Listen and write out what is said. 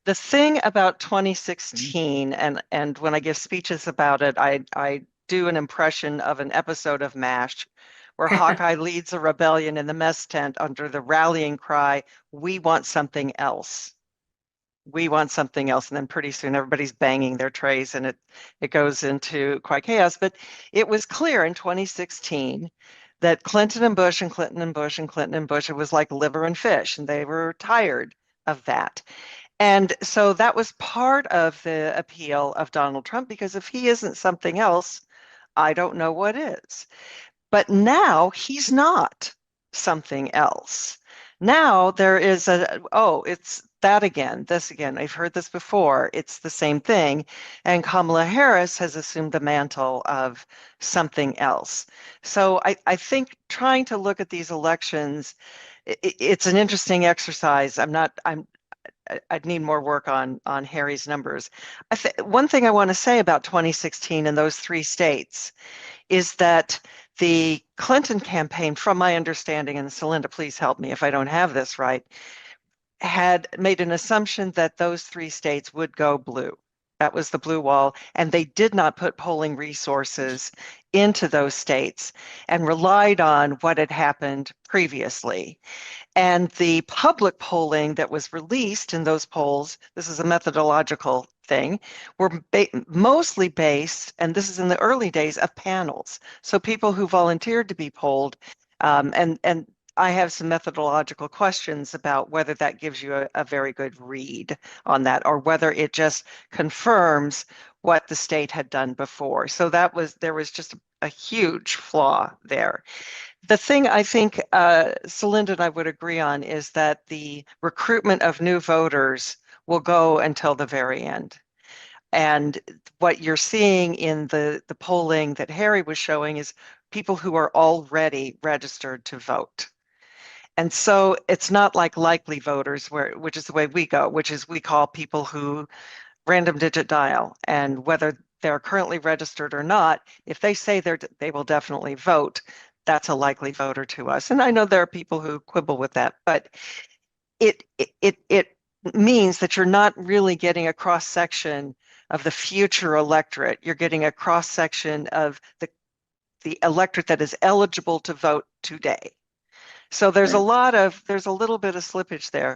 The thing about 2016, and when I give speeches about it, I do an impression of an episode of MASH where Hawkeye leads a rebellion in the mess tent under the rallying cry, "We want something else. We want something else." And then pretty soon everybody's banging their trays and it goes into quite chaos. But it was clear in 2016 that Clinton and Bush and Clinton and Bush and Clinton and Bush, it was like liver and fish, and they were tired of that. And so that was part of the appeal of Donald Trump, because if he isn't something else, I don't know what is. But now he's not something else. Now there is it's that again, this again. I've heard this before. It's the same thing. And Kamala Harris has assumed the mantle of something else. So I think trying to look at these elections, it's an interesting exercise. I'd need more work on Harry's numbers. One thing I want to say about 2016 in those three states is that the Clinton campaign, from my understanding, and Celinda, please help me if I don't have this right, had made an assumption that those three states would go blue. That was the blue wall, and they did not put polling resources into those states and relied on what had happened previously. And the public polling that was released in those polls, this is a methodological thing, were mostly based, and this is in the early days, of panels. So people who volunteered to be polled, and I have some methodological questions about whether that gives you a very good read on that, or whether it just confirms what the state had done before. So there was just a huge flaw there. The thing I think Celinda and I would agree on is that the recruitment of new voters will go until the very end. And what you're seeing in the polling that Harry was showing is people who are already registered to vote. And so it's not like likely voters, which is the way we go, which is we call people who random digit dial, and whether they're currently registered or not, if they say they will definitely vote, that's a likely voter to us. And I know there are people who quibble with that, but it means that you're not really getting a cross section of the future electorate. You're getting a cross section of the electorate that is eligible to vote today. So there's a little bit of slippage there.